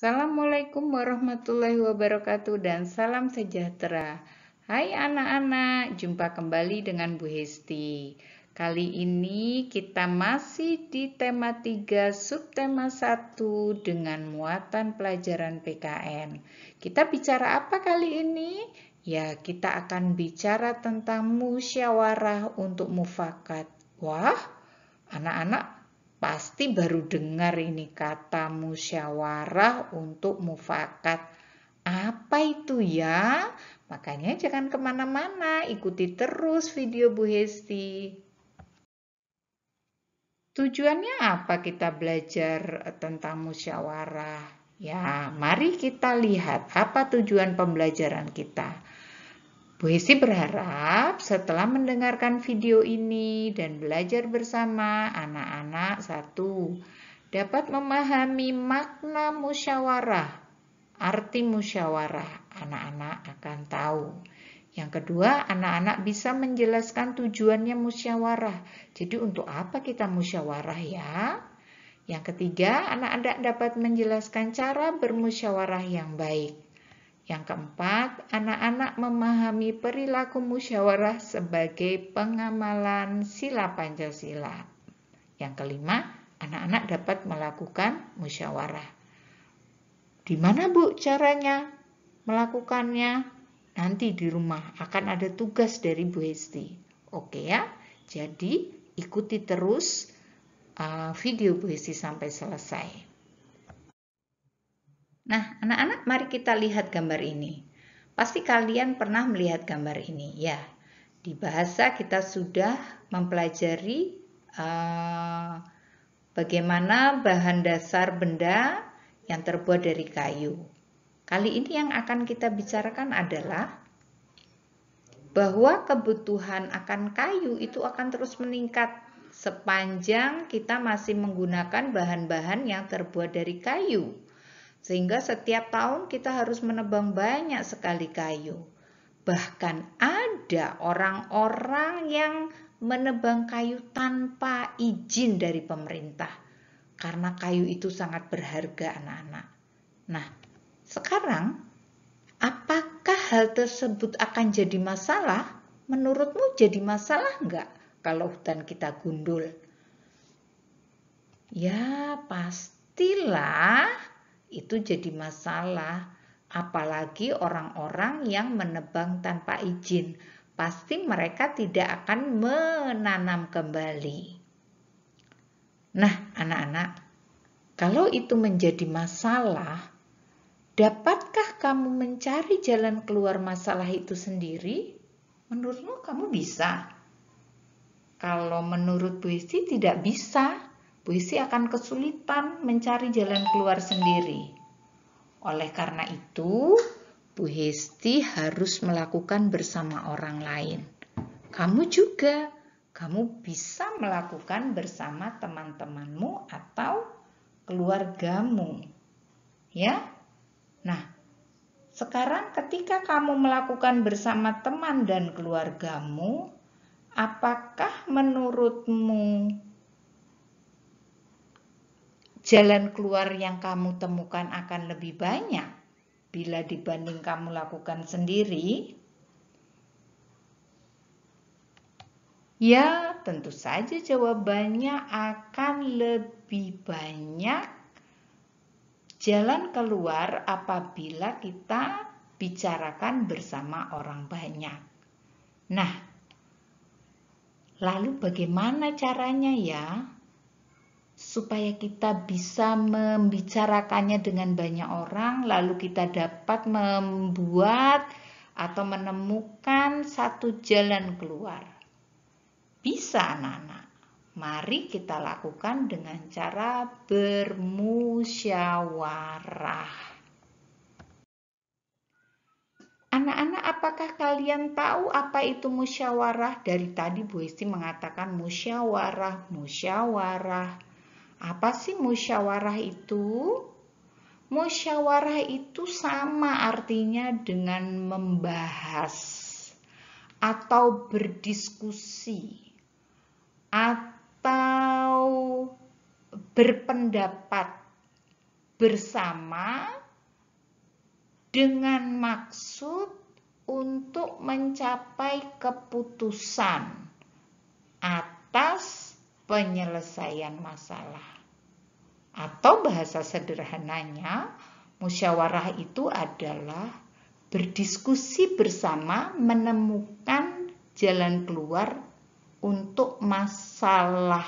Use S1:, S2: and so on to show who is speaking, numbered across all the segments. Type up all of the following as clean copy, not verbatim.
S1: Assalamualaikum warahmatullahi wabarakatuh dan salam sejahtera. Hai anak-anak, jumpa kembali dengan Bu Hesti. Kali ini kita masih di tema 3, subtema 1 dengan muatan pelajaran PKN. Kita bicara apa kali ini? Ya, kita akan bicara tentang musyawarah untuk mufakat. Wah, anak-anak pasti baru dengar ini kata musyawarah untuk mufakat. Apa itu ya? Makanya jangan kemana-mana, ikuti terus video Bu Hesti. Tujuannya apa kita belajar tentang musyawarah? Ya, mari kita lihat apa tujuan pembelajaran kita. Bu Hesti berharap setelah mendengarkan video ini dan belajar bersama anak-anak dapat memahami makna musyawarah. Arti musyawarah anak-anak akan tahu. Yang kedua, anak-anak bisa menjelaskan tujuannya musyawarah. Jadi untuk apa kita musyawarah ya? Yang ketiga, anak-anak dapat menjelaskan cara bermusyawarah yang baik. Yang keempat, anak-anak memahami perilaku musyawarah sebagai pengamalan sila Pancasila. Yang kelima, anak-anak dapat melakukan musyawarah. Di mana Bu caranya melakukannya? Nanti di rumah akan ada tugas dari Bu Hesti. Oke ya, jadi ikuti terus video Bu Hesti sampai selesai. Nah, anak-anak mari kita lihat gambar ini. Pasti kalian pernah melihat gambar ini, ya. Di bahasa kita sudah mempelajari bagaimana bahan dasar benda yang terbuat dari kayu. Kali ini yang akan kita bicarakan adalah bahwa kebutuhan akan kayu itu akan terus meningkat sepanjang kita masih menggunakan bahan-bahan yang terbuat dari kayu. Sehingga setiap tahun kita harus menebang banyak sekali kayu. Bahkan ada orang-orang yang menebang kayu tanpa izin dari pemerintah. Karena kayu itu sangat berharga anak-anak. Nah, sekarang apakah hal tersebut akan jadi masalah? Menurutmu jadi masalah enggak kalau hutan kita gundul? Ya, pastilah itu jadi masalah. Apalagi orang-orang yang menebang tanpa izin. Pasti mereka tidak akan menanam kembali. Nah, anak-anak, kalau itu menjadi masalah, dapatkah kamu mencari jalan keluar masalah itu sendiri? Menurutmu kamu bisa? Kalau menurut Bu Hesti tidak bisa. Bu Hesti akan kesulitan mencari jalan keluar sendiri. Oleh karena itu, Bu Hesti harus melakukan bersama orang lain. Kamu juga, kamu bisa melakukan bersama teman-temanmu atau keluargamu. Ya. Nah, sekarang ketika kamu melakukan bersama teman dan keluargamu, apakah menurutmu jalan keluar yang kamu temukan akan lebih banyak bila dibanding kamu lakukan sendiri? Ya, tentu saja jawabannya akan lebih banyak jalan keluar apabila kita bicarakan bersama orang banyak. Nah, lalu bagaimana caranya ya? Supaya kita bisa membicarakannya dengan banyak orang, lalu kita dapat membuat atau menemukan satu jalan keluar. Bisa anak-anak. Mari kita lakukan dengan cara bermusyawarah. Anak-anak, apakah kalian tahu apa itu musyawarah? Dari tadi Bu Hesti mengatakan musyawarah, musyawarah. Apa sih musyawarah itu? Musyawarah itu sama artinya dengan membahas atau berdiskusi atau berpendapat bersama dengan maksud untuk mencapai keputusan atas penyelesaian masalah. Atau bahasa sederhananya, musyawarah itu adalah berdiskusi bersama menemukan jalan keluar untuk masalah.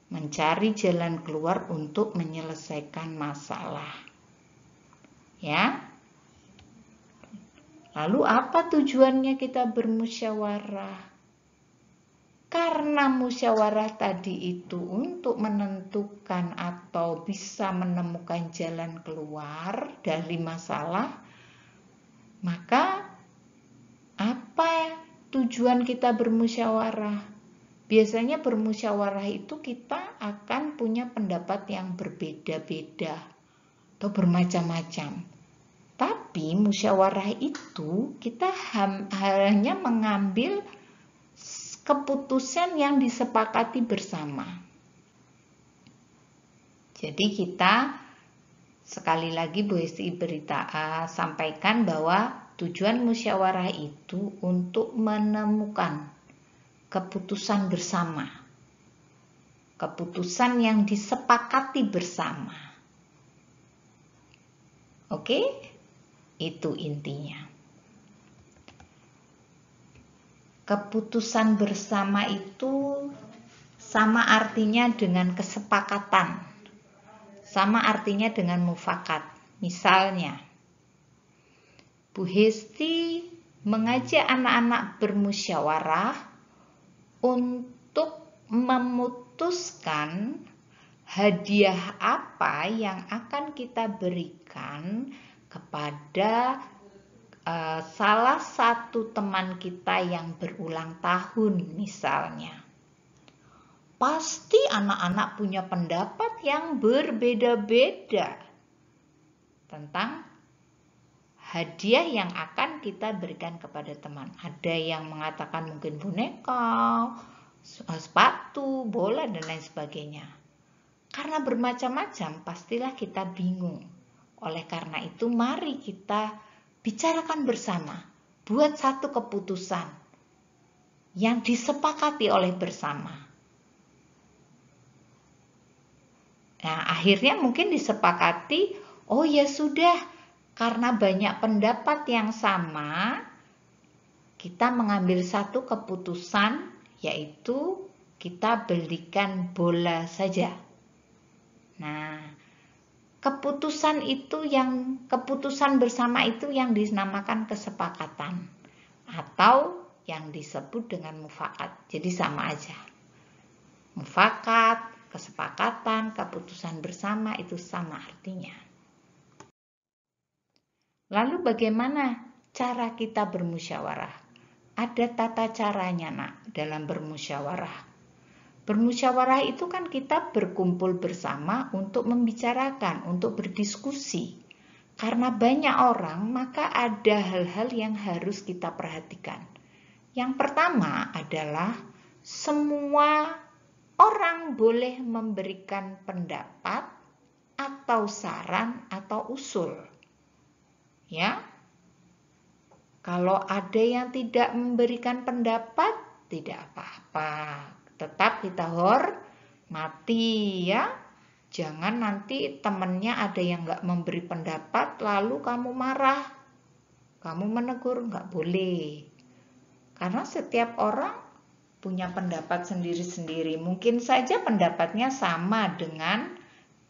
S1: Mencari jalan keluar untuk menyelesaikan masalah. Ya. Lalu apa tujuannya kita bermusyawarah? Karena musyawarah tadi itu untuk menentukan atau bisa menemukan jalan keluar dari masalah, maka apa tujuan kita bermusyawarah? Biasanya bermusyawarah itu kita akan punya pendapat yang berbeda-beda atau bermacam-macam. Tapi musyawarah itu kita hanya mengambil keputusan yang disepakati bersama. Jadi kita sekali lagi Bu Hesti sampaikan bahwa tujuan musyawarah itu untuk menemukan keputusan bersama. Keputusan yang disepakati bersama. Oke? Itu intinya. Keputusan bersama itu sama artinya dengan kesepakatan. Sama artinya dengan mufakat. Misalnya, Bu Hesti mengajak anak-anak bermusyawarah untuk memutuskan hadiah apa yang akan kita berikan kepada salah satu teman kita yang berulang tahun misalnya. Pasti anak-anak punya pendapat yang berbeda-beda tentang hadiah yang akan kita berikan kepada teman. Ada yang mengatakan mungkin boneka, sepatu, bola, dan lain sebagainya. Karena bermacam-macam, pastilah kita bingung. Oleh karena itu, mari kita bicarakan bersama, buat satu keputusan yang disepakati oleh bersama. Nah, akhirnya mungkin disepakati, oh ya sudah, karena banyak pendapat yang sama, kita mengambil satu keputusan, yaitu kita belikan bola saja. Nah, keputusan bersama itu yang dinamakan kesepakatan atau yang disebut dengan mufakat. Jadi sama aja. Mufakat, kesepakatan, keputusan bersama itu sama artinya. Lalu bagaimana cara kita bermusyawarah? Ada tata caranya, Nak, dalam bermusyawarah. Bermusyawarah itu kan kita berkumpul bersama untuk membicarakan, untuk berdiskusi. Karena banyak orang, maka ada hal-hal yang harus kita perhatikan. Yang pertama adalah semua orang boleh memberikan pendapat atau saran atau usul. Ya. Kalau ada yang tidak memberikan pendapat, tidak apa-apa. Tetap kita hormati ya. Jangan nanti temannya ada yang nggak memberi pendapat lalu kamu marah. Kamu menegur, nggak boleh. Karena setiap orang punya pendapat sendiri-sendiri. Mungkin saja pendapatnya sama dengan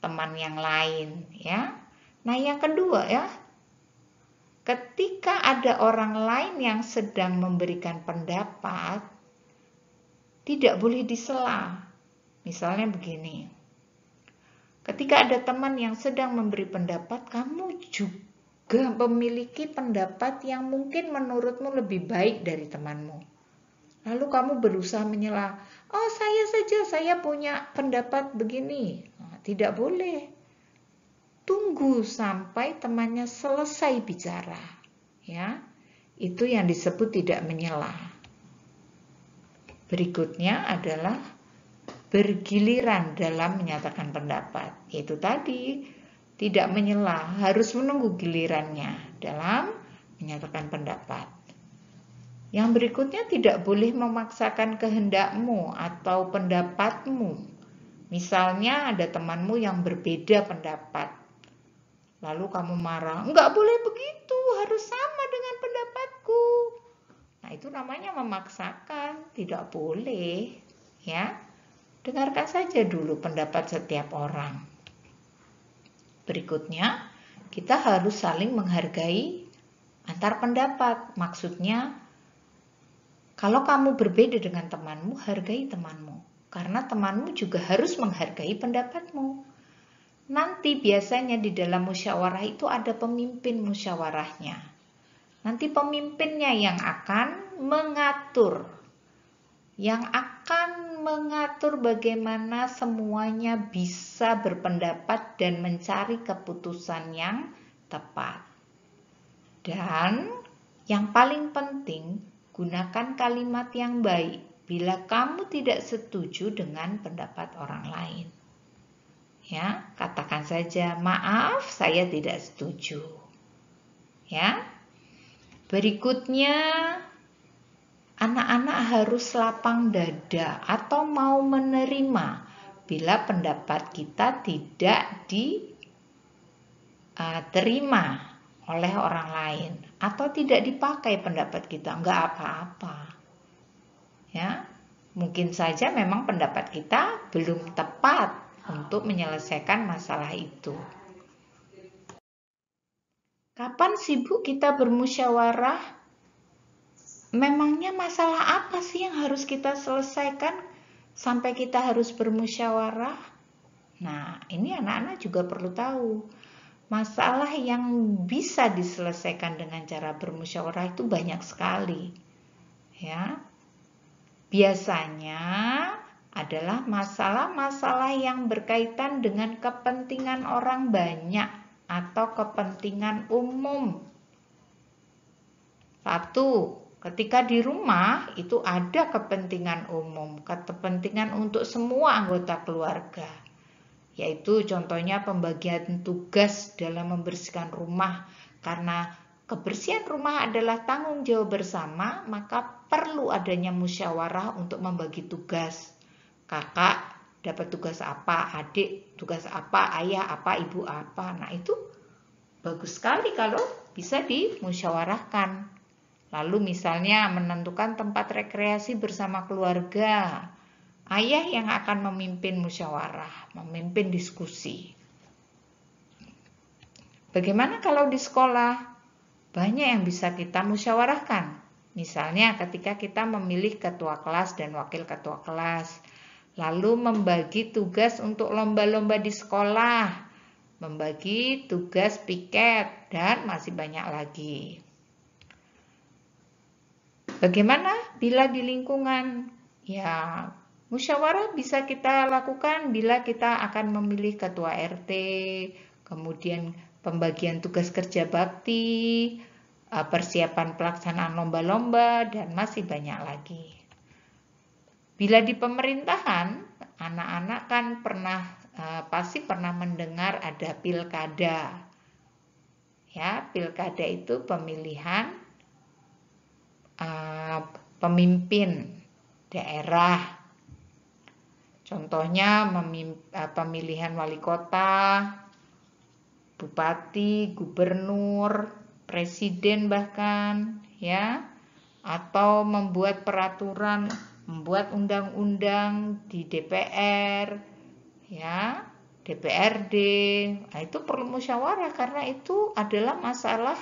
S1: teman yang lain ya. Nah, yang kedua ya, ketika ada orang lain yang sedang memberikan pendapat, tidak boleh disela. Misalnya begini, ketika ada teman yang sedang memberi pendapat, kamu juga memiliki pendapat yang mungkin menurutmu lebih baik dari temanmu. Lalu kamu berusaha menyela, oh saya punya pendapat begini. Nah, tidak boleh. Tunggu sampai temannya selesai bicara. Ya, itu yang disebut tidak menyela. Berikutnya adalah bergiliran dalam menyatakan pendapat. Itu tadi, tidak menyela, harus menunggu gilirannya dalam menyatakan pendapat. Yang berikutnya, tidak boleh memaksakan kehendakmu atau pendapatmu. Misalnya ada temanmu yang berbeda pendapat, lalu kamu marah, enggak boleh begitu, harus sama dengan pendapatku. Nah, itu namanya memaksakan, tidak boleh, ya. Dengarkan saja dulu pendapat setiap orang. Berikutnya, kita harus saling menghargai antar pendapat. Maksudnya, kalau kamu berbeda dengan temanmu, hargai temanmu. Karena temanmu juga harus menghargai pendapatmu. Nanti biasanya di dalam musyawarah itu ada pemimpin musyawarahnya. Nanti pemimpinnya yang akan mengatur. Yang akan mengatur bagaimana semuanya bisa berpendapat dan mencari keputusan yang tepat. Dan yang paling penting, gunakan kalimat yang baik bila kamu tidak setuju dengan pendapat orang lain. Ya, katakan saja, maaf, saya tidak setuju. Ya. Berikutnya, anak-anak harus lapang dada atau mau menerima bila pendapat kita tidak diterima oleh orang lain atau tidak dipakai pendapat kita, enggak apa-apa. Ya, mungkin saja memang pendapat kita belum tepat untuk menyelesaikan masalah itu. Kapan sibuk kita bermusyawarah? Memangnya masalah apa sih yang harus kita selesaikan sampai kita harus bermusyawarah? Nah, ini anak-anak juga perlu tahu. Masalah yang bisa diselesaikan dengan cara bermusyawarah itu banyak sekali. Ya. Biasanya adalah masalah-masalah yang berkaitan dengan kepentingan orang banyak atau kepentingan umum. Satu, ketika di rumah itu ada kepentingan umum, kepentingan untuk semua anggota keluarga. Yaitu contohnya pembagian tugas dalam membersihkan rumah. Karena kebersihan rumah adalah tanggung jawab bersama, maka perlu adanya musyawarah untuk membagi tugas. Kakak dapat tugas apa, adik tugas apa, ayah apa, ibu apa. Nah, itu bagus sekali kalau bisa dimusyawarahkan. Lalu misalnya menentukan tempat rekreasi bersama keluarga. Ayah yang akan memimpin musyawarah, memimpin diskusi. Bagaimana kalau di sekolah? Banyak yang bisa kita musyawarahkan. Misalnya ketika kita memilih ketua kelas dan wakil ketua kelas. Lalu membagi tugas untuk lomba-lomba di sekolah. Membagi tugas piket dan masih banyak lagi. Bagaimana bila di lingkungan? Ya, musyawarah bisa kita lakukan bila kita akan memilih ketua RT, kemudian pembagian tugas kerja bakti, persiapan pelaksanaan lomba-lomba, dan masih banyak lagi. Bila di pemerintahan, anak-anak kan pasti pernah mendengar ada pilkada. Ya, pilkada itu pemilihan pemimpin daerah. Contohnya pemilihan wali kota, bupati, gubernur, presiden bahkan, ya, atau membuat peraturan, membuat undang-undang di DPR, ya, DPRD. Nah, itu perlu musyawarah karena itu adalah masalah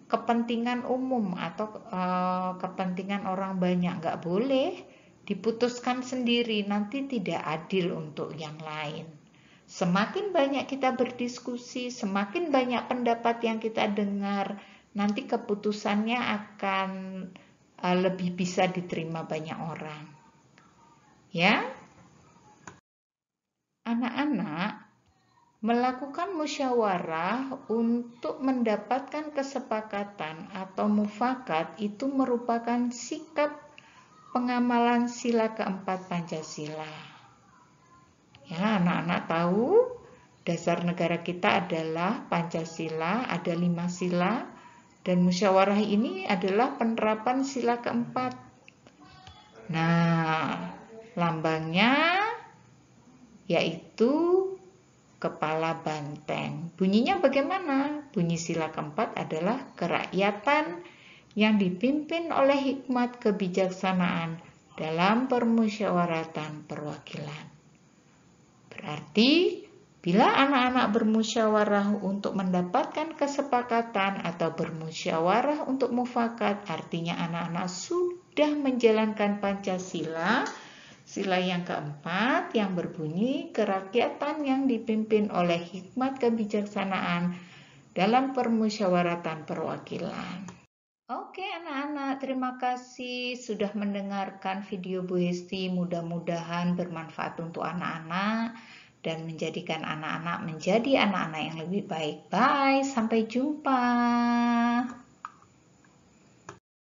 S1: kepentingan umum atau kepentingan orang banyak. Nggak boleh diputuskan sendiri, nanti tidak adil untuk yang lain. Semakin banyak kita berdiskusi, semakin banyak pendapat yang kita dengar, nanti keputusannya akan lebih bisa diterima banyak orang. Ya, anak-anak melakukan musyawarah untuk mendapatkan kesepakatan atau mufakat itu merupakan sikap pengamalan sila keempat Pancasila. Ya, anak-anak tahu dasar negara kita adalah Pancasila, ada 5 sila, dan musyawarah ini adalah penerapan sila keempat. Nah, lambangnya yaitu kepala banteng. Bunyinya bagaimana? Bunyi sila keempat adalah kerakyatan yang dipimpin oleh hikmat kebijaksanaan dalam permusyawaratan perwakilan. Berarti, bila anak-anak bermusyawarah untuk mendapatkan kesepakatan atau bermusyawarah untuk mufakat, artinya anak-anak sudah menjalankan Pancasila, sila yang keempat yang berbunyi kerakyatan yang dipimpin oleh hikmat kebijaksanaan dalam permusyawaratan perwakilan. Oke anak-anak, terima kasih sudah mendengarkan video Bu Hesti. Mudah-mudahan bermanfaat untuk anak-anak dan menjadikan anak-anak menjadi anak-anak yang lebih baik. Bye, sampai jumpa.